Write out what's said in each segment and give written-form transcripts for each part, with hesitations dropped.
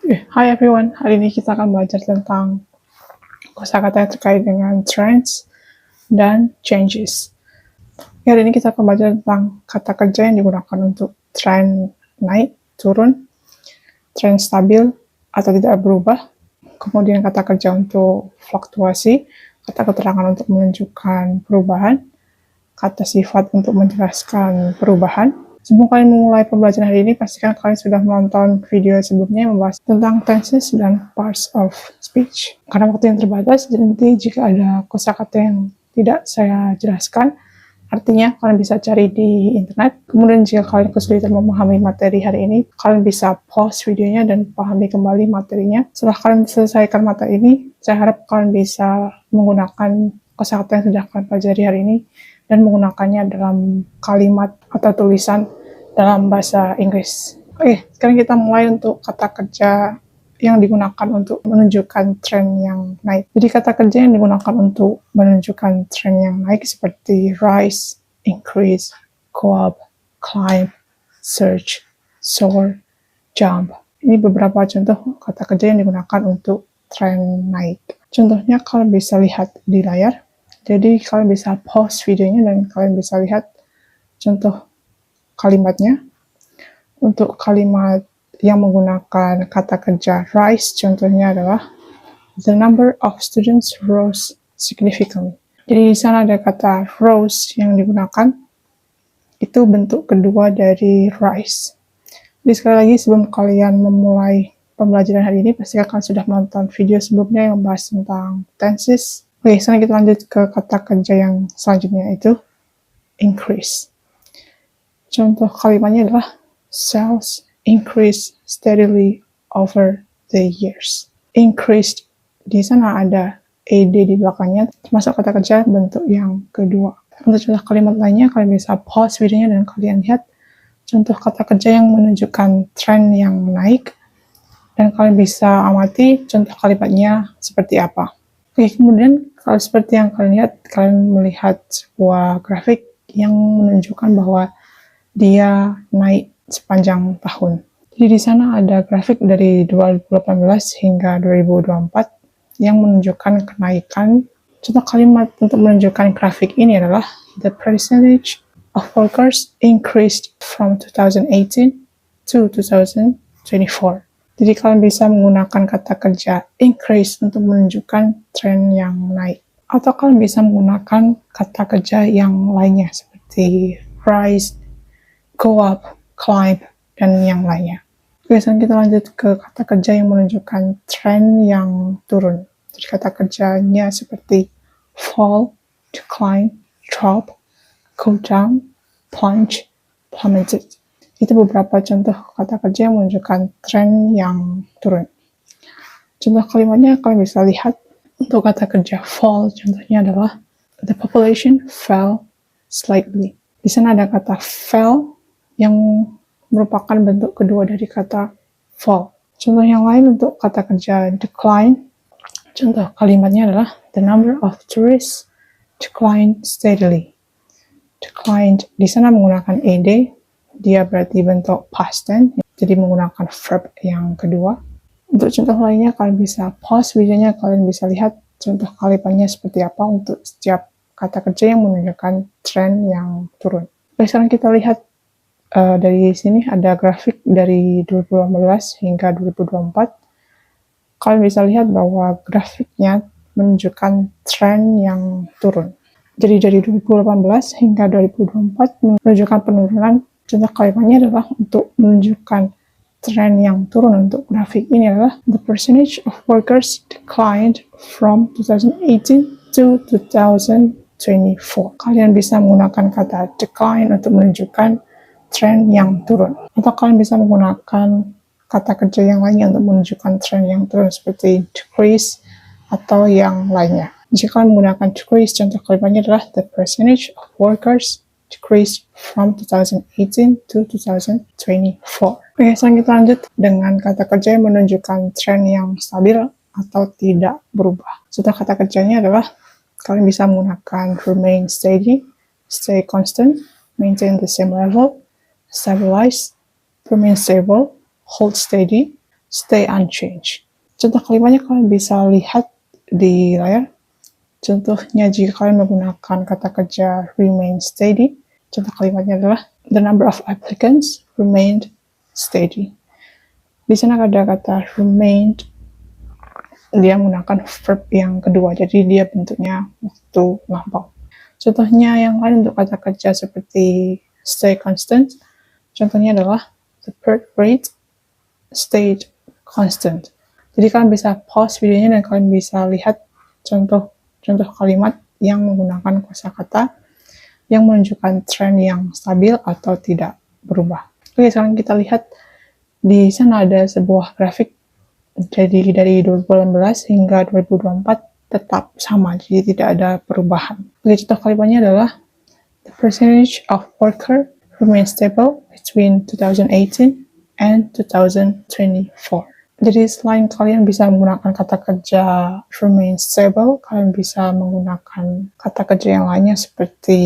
Hi everyone, hari ini kita akan belajar tentang kosakata yang terkait dengan trends dan changes. Hari ini kita akan belajar tentang kata kerja yang digunakan untuk trend naik, turun, trend stabil, atau tidak berubah. Kemudian kata kerja untuk fluktuasi, kata keterangan untuk menunjukkan perubahan, kata sifat untuk menjelaskan perubahan. Sebelum kalian memulai pembelajaran hari ini, pastikan kalian sudah menonton video sebelumnya yang membahas tentang tenses dan parts of speech. Karena waktu yang terbatas, jadi nanti jika ada kosakata yang tidak saya jelaskan, artinya kalian bisa cari di internet. Kemudian jika kalian kesulitan memahami materi hari ini, kalian bisa pause videonya dan pahami kembali materinya. Setelah kalian selesaikan materi ini, saya harap kalian bisa menggunakan kosakata yang sudah kalian pelajari hari ini dan menggunakannya dalam kalimat atau tulisan dalam bahasa Inggris. Oke, sekarang kita mulai untuk kata kerja yang digunakan untuk menunjukkan tren yang naik. Jadi kata kerja yang digunakan untuk menunjukkan tren yang naik seperti rise, increase, go up, climb, surge, soar, jump. Ini beberapa contoh kata kerja yang digunakan untuk tren naik. Contohnya kalian bisa lihat di layar. Jadi kalian bisa pause videonya dan kalian bisa lihat contoh kalimatnya. Untuk kalimat yang menggunakan kata kerja rise, contohnya adalah the number of students rose significantly. Jadi di sana ada kata rose yang digunakan, itu bentuk kedua dari rise. Jadi sekali lagi sebelum kalian memulai pembelajaran hari ini, pasti kalian sudah menonton video sebelumnya yang membahas tentang tenses. Oke, sekarang kita lanjut ke kata kerja yang selanjutnya, yaitu increase. Contoh kalimatnya adalah sales increase steadily over the years. Increased, di sana ada ed di belakangnya, termasuk kata kerja bentuk yang kedua. Untuk contoh kalimat lainnya, kalian bisa pause videonya dan kalian lihat contoh kata kerja yang menunjukkan tren yang naik, dan kalian bisa amati contoh kalimatnya seperti apa. Oke, kemudian kalau seperti yang kalian lihat, kalian melihat sebuah grafik yang menunjukkan bahwa dia naik sepanjang tahun. Jadi di sana ada grafik dari 2018 hingga 2024 yang menunjukkan kenaikan. Contoh kalimat untuk menunjukkan grafik ini adalah the percentage of workers increased from 2018 to 2024. Jadi kalian bisa menggunakan kata kerja increase untuk menunjukkan tren yang naik. Atau kalian bisa menggunakan kata kerja yang lainnya seperti rise, go up, climb, dan yang lainnya. Oke, sekarang kita lanjut ke kata kerja yang menunjukkan tren yang turun. Jadi kata kerjanya seperti fall, decline, drop, go down, plunge, plummeted. Itu beberapa contoh kata kerja yang menunjukkan tren yang turun. Contoh kalimatnya kalian bisa lihat. Untuk kata kerja fall, contohnya adalah the population fell slightly. Di sana ada kata fell yang merupakan bentuk kedua dari kata fall. Contoh yang lain untuk kata kerja decline, contoh kalimatnya adalah the number of tourists declined steadily. Declined di sana menggunakan ed, dia berarti bentuk past tense, jadi menggunakan verb yang kedua. Untuk contoh lainnya, kalian bisa pause videonya, kalian bisa lihat contoh kalimatnya seperti apa untuk setiap kata kerja yang menunjukkan tren yang turun. Oke, sekarang kita lihat dari sini ada grafik dari 2018 hingga 2024. Kalian bisa lihat bahwa grafiknya menunjukkan tren yang turun. Jadi dari 2018 hingga 2024 menunjukkan penurunan. Contoh kalimatnya adalah untuk menunjukkan tren yang turun untuk grafik ini adalah the percentage of workers declined from 2018 to 2024. Kalian bisa menggunakan kata decline untuk menunjukkan tren yang turun. Atau kalian bisa menggunakan kata kerja yang lainnya untuk menunjukkan tren yang turun seperti decrease atau yang lainnya. Jika kalian menggunakan decrease, contoh kalimatnya adalah the percentage of workers decreased from 2018 to 2024. Oke, sekarang kita lanjut dengan kata kerja yang menunjukkan tren yang stabil atau tidak berubah. Contoh kata kerjanya adalah kalian bisa menggunakan remain steady, stay constant, maintain the same level, stabilize, remain stable, hold steady, stay unchanged. Contoh kalimatnya kalian bisa lihat di layar. Contohnya jika kalian menggunakan kata kerja remain steady, contoh kalimatnya adalah the number of applicants remained steady. Di sana ada kata remained, dia menggunakan verb yang kedua, jadi dia bentuknya waktu lampau. Contohnya yang lain untuk kata kerja seperti stay constant, contohnya adalah the birth rate stayed constant. Jadi kalian bisa pause videonya dan kalian bisa lihat contoh kalimat yang menggunakan kosakata yang menunjukkan tren yang stabil atau tidak berubah. Oke, sekarang kita lihat di sana ada sebuah grafik jadi dari 2018 hingga 2024 tetap sama, jadi tidak ada perubahan. Oke, contoh kalimatnya adalah the percentage of worker remains stable between 2018 and 2024. Jadi selain kalian bisa menggunakan kata kerja remain stable, kalian bisa menggunakan kata kerja yang lainnya seperti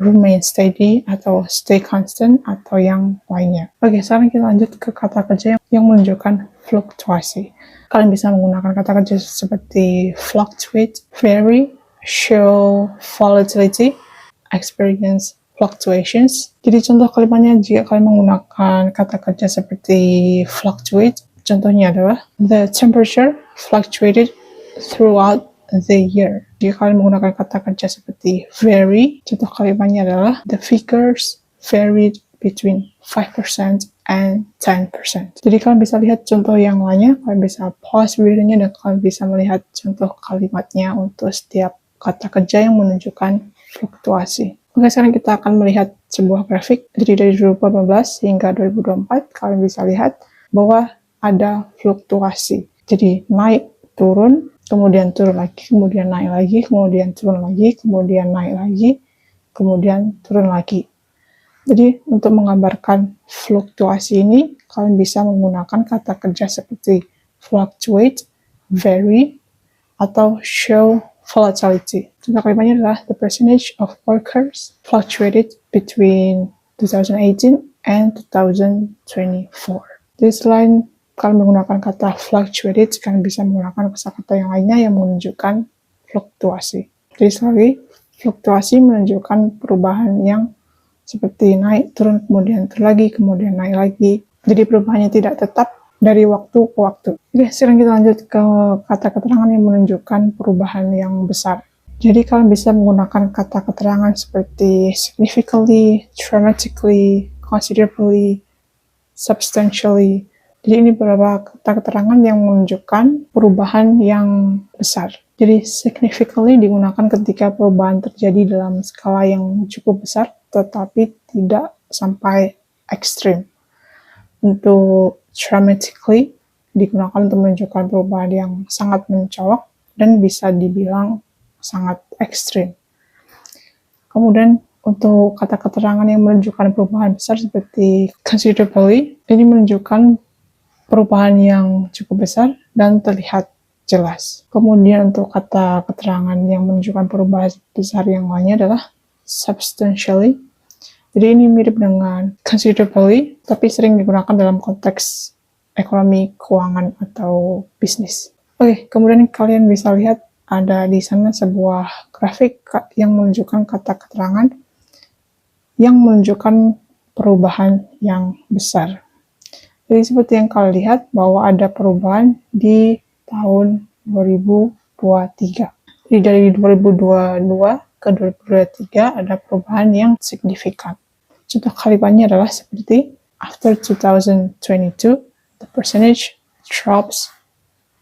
remain steady atau stay constant atau yang lainnya. Oke, sekarang kita lanjut ke kata kerja yang menunjukkan fluktuasi. Kalian bisa menggunakan kata kerja seperti fluctuate, vary, show volatility, experience fluctuations. Jadi contoh kalimatnya jika kalian menggunakan kata kerja seperti fluctuate, contohnya adalah the temperature fluctuated throughout the year. Jika kalian menggunakan kata kerja seperti vary, contoh kalimatnya adalah the figures varied between 5% and 10%. Jadi kalian bisa lihat contoh yang lainnya, kalian bisa pause videonya dan kalian bisa melihat contoh kalimatnya untuk setiap kata kerja yang menunjukkan fluktuasi. Oke, sekarang kita akan melihat sebuah grafik. Jadi dari 2018 hingga 2024, kalian bisa lihat bahwa ada fluktuasi. Jadi naik, turun, kemudian turun lagi, kemudian naik lagi, kemudian turun lagi, kemudian naik lagi, kemudian turun lagi. Jadi untuk menggambarkan fluktuasi ini, kalian bisa menggunakan kata kerja seperti fluctuate, vary, atau show volatility. Contoh kalimatnya adalah the percentage of workers fluctuated between 2018 and 2024. Jadi selain kalian menggunakan kata fluctuated, kalian bisa menggunakan kosakata yang lainnya yang menunjukkan fluktuasi. Jadi sekali, fluktuasi menunjukkan perubahan yang seperti naik, turun, kemudian turun lagi, kemudian naik lagi. Jadi perubahannya tidak tetap dari waktu ke waktu. Oke, sekarang kita lanjut ke kata keterangan yang menunjukkan perubahan yang besar. Jadi kalian bisa menggunakan kata keterangan seperti significantly, dramatically, considerably, substantially. Jadi ini beberapa kata keterangan yang menunjukkan perubahan yang besar. Jadi significantly digunakan ketika perubahan terjadi dalam skala yang cukup besar, tetapi tidak sampai ekstrim. Untuk dramatically digunakan untuk menunjukkan perubahan yang sangat mencolok dan bisa dibilang sangat ekstrim. Kemudian untuk kata keterangan yang menunjukkan perubahan besar seperti considerably, ini menunjukkan perubahan yang cukup besar dan terlihat jelas. Kemudian untuk kata keterangan yang menunjukkan perubahan besar yang lainnya adalah substantially. Jadi ini mirip dengan considerably, tapi sering digunakan dalam konteks ekonomi, keuangan, atau bisnis. Oke, kemudian kalian bisa lihat ada di sana sebuah grafik yang menunjukkan kata keterangan yang menunjukkan perubahan yang besar. Jadi seperti yang kalian lihat bahwa ada perubahan di tahun 2023. Jadi dari 2022 ke 2023 ada perubahan yang signifikan. Contoh kalimatnya adalah seperti after 2022, the percentage drops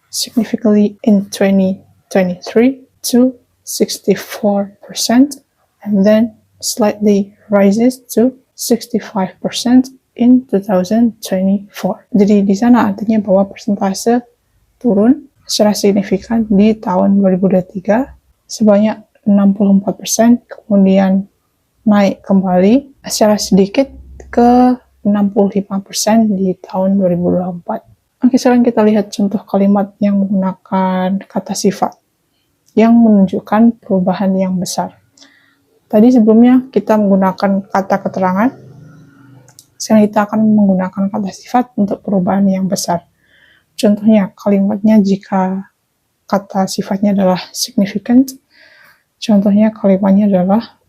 significantly in 2023 to 64% and then slightly rises to 65% in 2024. Jadi di sana artinya bahwa persentase turun secara signifikan di tahun 2023 sebanyak 64%, kemudian naik kembali secara sedikit ke 65% di tahun 2024. Oke, sekarang kita lihat contoh kalimat yang menggunakan kata sifat yang menunjukkan perubahan yang besar. Tadi sebelumnya kita menggunakan kata keterangan, sekarang kita akan menggunakan kata sifat untuk perubahan yang besar. Contohnya kalimatnya jika kata sifatnya adalah significant. Contohnya kalimatnya adalah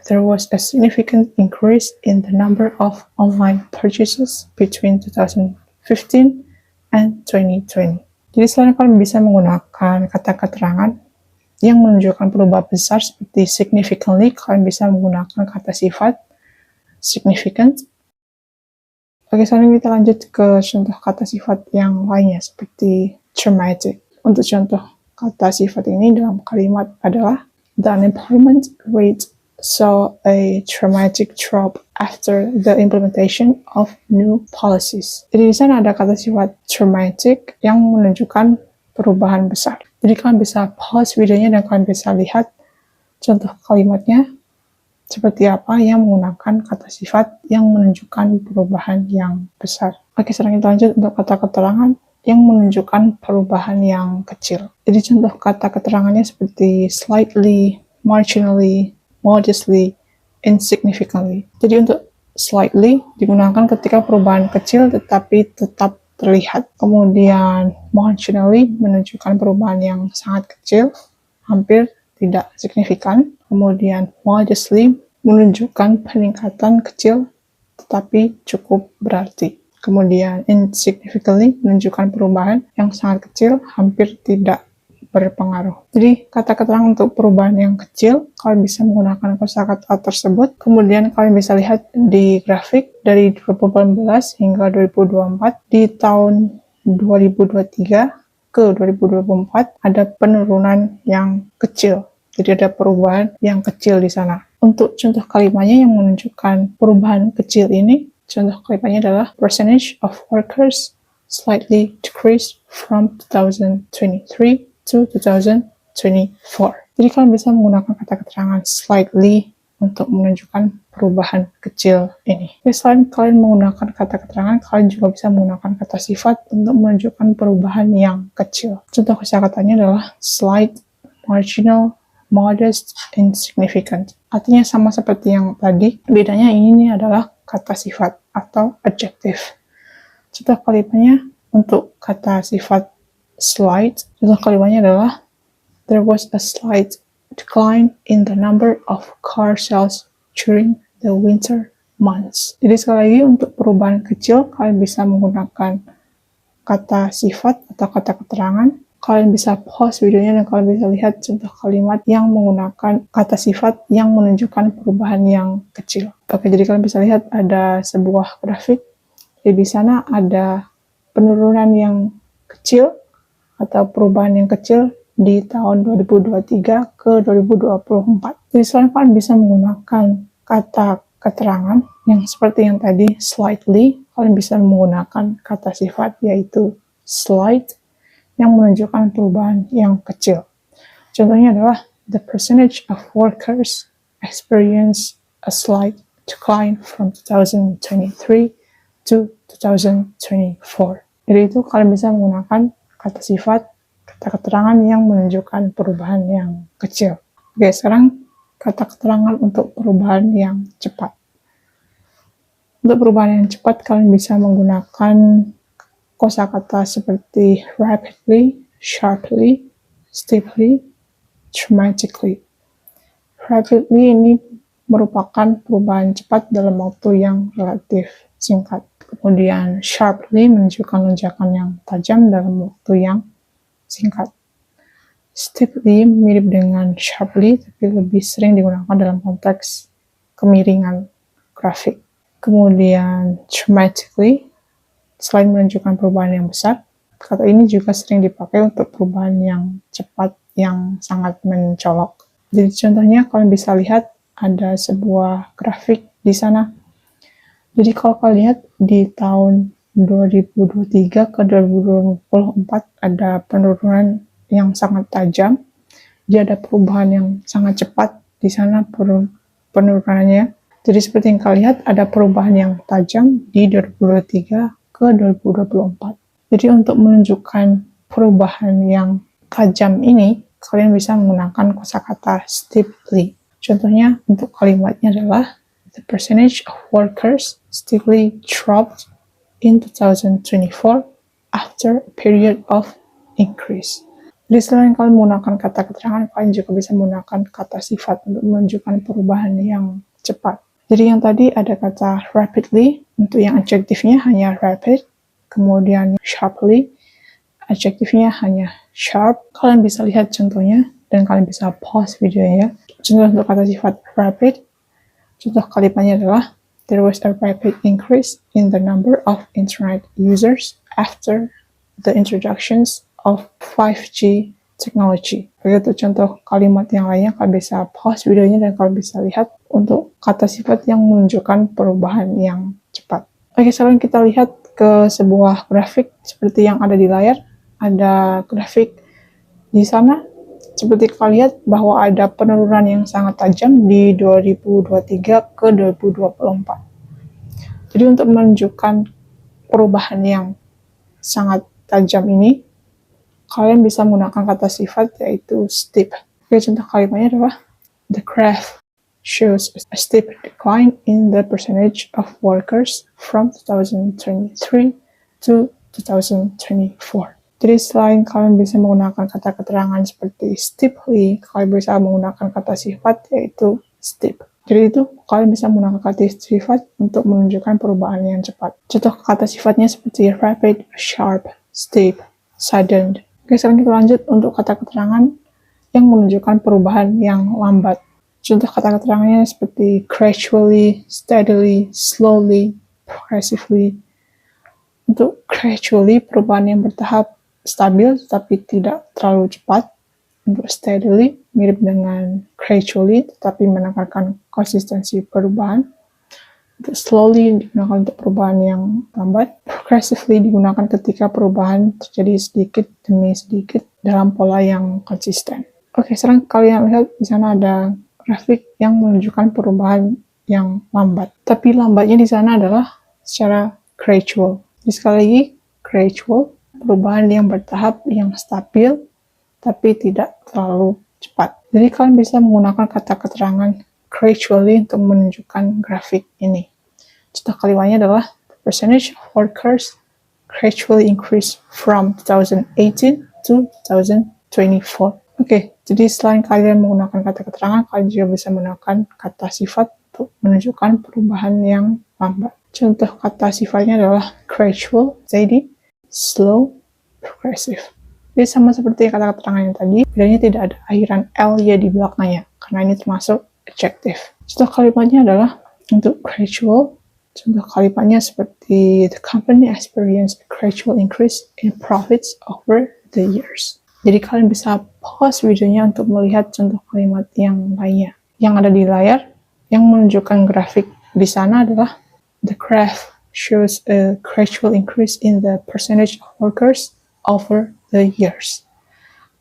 there was a significant increase in the number of online purchases between 2015 and 2020. Jadi selain kalian bisa menggunakan kata keterangan yang menunjukkan perubahan besar seperti significantly, kalian bisa menggunakan kata sifat significant. Oke, selanjutnya kita lanjut ke contoh kata sifat yang lainnya seperti traumatic. Untuk contoh kata sifat ini dalam kalimat adalah the unemployment rate saw a dramatic drop after the implementation of new policies. Jadi di sana ada kata sifat traumatic yang menunjukkan perubahan besar. Jadi kalian bisa pause videonya dan kalian bisa lihat contoh kalimatnya seperti apa yang menggunakan kata sifat yang menunjukkan perubahan yang besar. Oke, sekarang kita lanjut untuk kata keterangan yang menunjukkan perubahan yang kecil. Jadi contoh kata keterangannya seperti slightly, marginally, modestly, insignificantly. Jadi untuk slightly digunakan ketika perubahan kecil tetapi tetap terlihat. Kemudian marginally menunjukkan perubahan yang sangat kecil, hampir tidak signifikan. Kemudian modestly menunjukkan peningkatan kecil tetapi cukup berarti. Kemudian insignificantly menunjukkan perubahan yang sangat kecil, hampir tidak berpengaruh. Jadi kata keterangan untuk perubahan yang kecil, kalian bisa menggunakan kosakata tersebut. Kemudian kalian bisa lihat di grafik dari 2018 hingga 2024. Di tahun 2023 ke 2024 ada penurunan yang kecil. Jadi ada perubahan yang kecil di sana. Untuk contoh kalimatnya yang menunjukkan perubahan kecil ini, contoh kalimatnya adalah percentage of workers slightly decreased from 2023 to 2024. Jadi kalian bisa menggunakan kata keterangan slightly untuk menunjukkan perubahan kecil ini. Jadi selain kalian menggunakan kata keterangan, kalian juga bisa menggunakan kata sifat untuk menunjukkan perubahan yang kecil. Contoh kosakatanya adalah slight, marginal, modest, insignificant. Artinya sama seperti yang tadi, bedanya ini adalah kata sifat atau adjective. Contoh kalimatnya untuk kata sifat slight, contoh kalimatnya adalah there was a slight decline in the number of car sales during the winter months. Jadi sekali lagi untuk perubahan kecil, kalian bisa menggunakan kata sifat atau kata keterangan. Kalian bisa pause videonya dan kalian bisa lihat contoh kalimat yang menggunakan kata sifat yang menunjukkan perubahan yang kecil. Oke, jadi kalian bisa lihat ada sebuah grafik. Jadi di sana ada penurunan yang kecil atau perubahan yang kecil di tahun 2023 ke 2024. Jadi selain kalian bisa menggunakan kata keterangan yang seperti yang tadi slightly, kalian bisa menggunakan kata sifat yaitu slight yang menunjukkan perubahan yang kecil. Contohnya adalah the percentage of workers experience a slight decline from 2023 to 2024. Jadi itu kalian bisa menggunakan kata sifat, kata keterangan yang menunjukkan perubahan yang kecil. Oke, sekarang kata keterangan untuk perubahan yang cepat. Untuk perubahan yang cepat, kalian bisa menggunakan kosakata seperti rapidly, sharply, steeply, dramatically. Rapidly ini merupakan perubahan cepat dalam waktu yang relatif singkat. Kemudian sharply menunjukkan lonjakan yang tajam dalam waktu yang singkat. Steeply mirip dengan sharply, tapi lebih sering digunakan dalam konteks kemiringan grafik. Kemudian dramatically, selain menunjukkan perubahan yang besar, kata ini juga sering dipakai untuk perubahan yang cepat yang sangat mencolok. Jadi contohnya kalian bisa lihat ada sebuah grafik di sana. Jadi kalau kalian lihat di tahun 2023 ke 2024 ada penurunan yang sangat tajam. Jadi ada perubahan yang sangat cepat di sana penurunannya. Jadi seperti yang kalian lihat ada perubahan yang tajam di 2023 ke 2024. Jadi untuk menunjukkan perubahan yang tajam ini, kalian bisa menggunakan kosakata steeply. Contohnya untuk kalimatnya adalah the percentage of workers steeply dropped in 2024 after a period of increase. Jadi selain kalian menggunakan kata keterangan, kalian juga bisa menggunakan kata sifat untuk menunjukkan perubahan yang cepat. Jadi yang tadi ada kata rapidly, untuk yang adjektifnya hanya rapid, kemudian sharply, adjektifnya hanya sharp. Kalian bisa lihat contohnya, dan kalian bisa pause videonya. Contoh untuk kata sifat rapid, contoh kalimatnya adalah, there was a rapid increase in the number of internet users after the introductions of 5G technology. Begitu contoh kalimat yang lainnya, kalian bisa pause videonya dan kalian bisa lihat untuk kata sifat yang menunjukkan perubahan yang cepat. Oke, sekarang kita lihat ke sebuah grafik seperti yang ada di layar. Ada grafik di sana, seperti kalian lihat bahwa ada penurunan yang sangat tajam di 2023 ke 2024. Jadi untuk menunjukkan perubahan yang sangat tajam ini, kalian bisa menggunakan kata sifat yaitu steep. Oke, contoh kalimatnya adalah, the graph shows a steep decline in the percentage of workers from 2023 to 2024. Jadi selain kalian bisa menggunakan kata keterangan seperti steeply, kalian bisa menggunakan kata sifat yaitu steep. Jadi itu kalian bisa menggunakan kata sifat untuk menunjukkan perubahan yang cepat. Contoh kata sifatnya seperti rapid, sharp, steep, sudden. Oke, sekarang kita lanjut untuk kata keterangan yang menunjukkan perubahan yang lambat. Contoh kata keterangannya seperti gradually, steadily, slowly, progressively. Untuk gradually, perubahan yang bertahap, stabil tetapi tidak terlalu cepat. Untuk steadily, mirip dengan gradually tetapi menekankan konsistensi perubahan. Untuk slowly digunakan untuk perubahan yang lambat. Progressively digunakan ketika perubahan terjadi sedikit demi sedikit dalam pola yang konsisten. Oke, sekarang kalian lihat di sana ada grafik yang menunjukkan perubahan yang lambat. Tapi lambatnya di sana adalah secara gradual. Jadi sekali lagi, gradual, perubahan yang bertahap, yang stabil, tapi tidak terlalu cepat. Jadi kalian bisa menggunakan kata keterangan gradually untuk menunjukkan grafik ini. Contoh kalimatnya adalah, the percentage of workers gradually increased from 2018 to 2024. Oke, jadi selain kalian menggunakan kata keterangan, kalian juga bisa menggunakan kata sifat untuk menunjukkan perubahan yang lambat. Contoh kata sifatnya adalah gradual, steady, slow, progressive. Jadi sama seperti kata keterangan yang tadi, bedanya tidak ada akhiran ly di belakangnya, karena ini termasuk adjective. Contoh kalimatnya adalah untuk gradual, contoh kalimatnya seperti the company experienced a gradual increase in profits over the years. Jadi kalian bisa pause videonya untuk melihat contoh kalimat yang lainnya. Yang ada di layar, yang menunjukkan grafik di sana adalah, the graph shows a gradual increase in the percentage of workers over the years.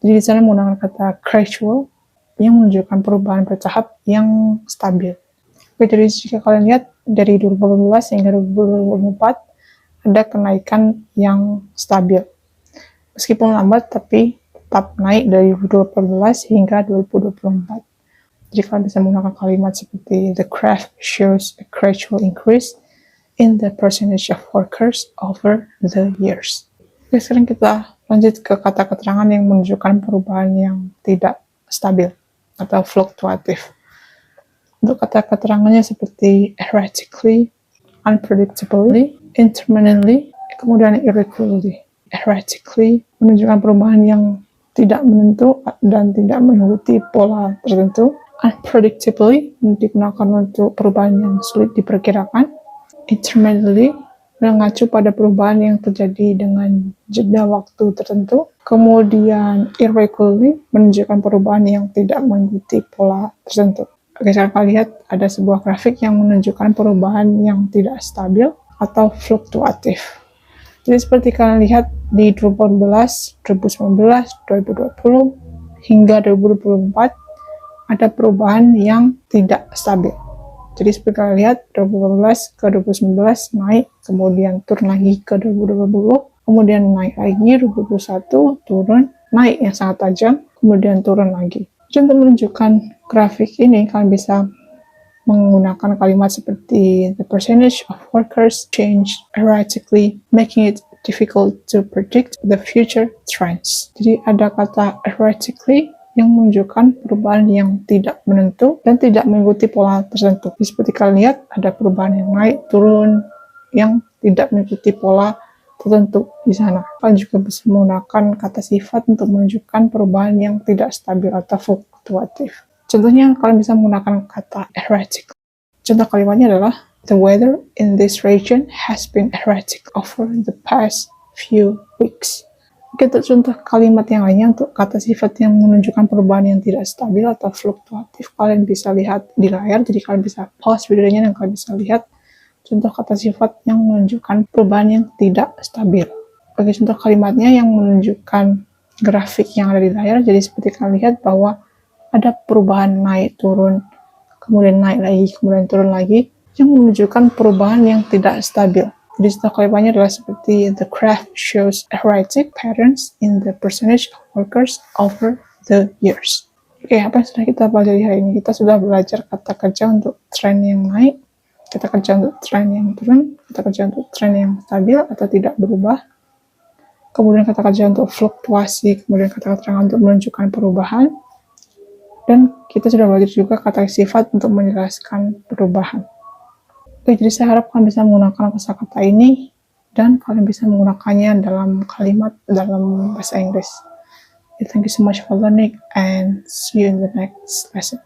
Jadi di sana menggunakan kata gradual yang menunjukkan perubahan bertahap yang stabil. Oke, jadi jika kalian lihat dari 2018 hingga 2024 ada kenaikan yang stabil. Meskipun lambat tapi tetap naik dari 2018 hingga 2024. Jadi kalian bisa menggunakan kalimat seperti, the graph shows a gradual increase in the percentage of workers over the years. Oke, sekarang kita lanjut ke kata keterangan yang menunjukkan perubahan yang tidak stabil atau fluktuatif. Untuk kata keterangannya seperti erratically, unpredictably, intermittently, kemudian irregularly. Erratically menunjukkan perubahan yang tidak menentu dan tidak mengikuti pola tertentu. Unpredictably digunakan untuk perubahan yang sulit diperkirakan. Intermittently mengacu pada perubahan yang terjadi dengan jeda waktu tertentu. Kemudian irregularly menunjukkan perubahan yang tidak mengikuti pola tertentu. Oke, sekarang kalian lihat ada sebuah grafik yang menunjukkan perubahan yang tidak stabil atau fluktuatif. Jadi seperti kalian lihat di 2014, 2019, 2020 hingga 2024 ada perubahan yang tidak stabil. Jadi seperti kalian lihat 2018 ke 2019 naik, kemudian turun lagi ke 2020, kemudian naik lagi 2021, turun, naik yang sangat tajam, kemudian turun lagi. Jadi untuk menunjukkan grafik ini kalian bisa menggunakan kalimat seperti the percentage of workers changed erratically, making it difficult to predict the future trends. Jadi ada kata erratically yang menunjukkan perubahan yang tidak menentu dan tidak mengikuti pola tertentu. Jadi seperti kalian lihat, ada perubahan yang naik, turun, yang tidak mengikuti pola tertentu di sana. Kalian juga bisa menggunakan kata sifat untuk menunjukkan perubahan yang tidak stabil atau fluktuatif. Contohnya, kalian bisa menggunakan kata erratic. Contoh kalimatnya adalah, the weather in this region has been erratic over the past few weeks. Oke, untuk contoh kalimat yang lainnya, untuk kata sifat yang menunjukkan perubahan yang tidak stabil atau fluktuatif, kalian bisa lihat di layar, jadi kalian bisa pause videonya dan kalian bisa lihat contoh kata sifat yang menunjukkan perubahan yang tidak stabil. Bagi contoh kalimatnya yang menunjukkan grafik yang ada di layar, jadi seperti kalian lihat bahwa ada perubahan naik turun, kemudian naik lagi, kemudian turun lagi, yang menunjukkan perubahan yang tidak stabil. Jadi contoh kalimatnya adalah seperti, the graph shows erratic patterns in the percentage of workers over the years. Oke, apa yang sudah kita pelajari hari ini? Kita sudah belajar kata kerja untuk tren yang naik, kata kerja untuk tren yang turun, kata kerja untuk tren yang stabil atau tidak berubah, kemudian kata kerja untuk fluktuasi, kemudian kata kerja untuk menunjukkan perubahan, dan kita sudah belajar juga kata sifat untuk menjelaskan perubahan. Oke, jadi saya harap kalian bisa menggunakan kosakata ini dan kalian bisa menggunakannya dalam kalimat dalam bahasa Inggris. Thank you so much for learning and see you in the next lesson.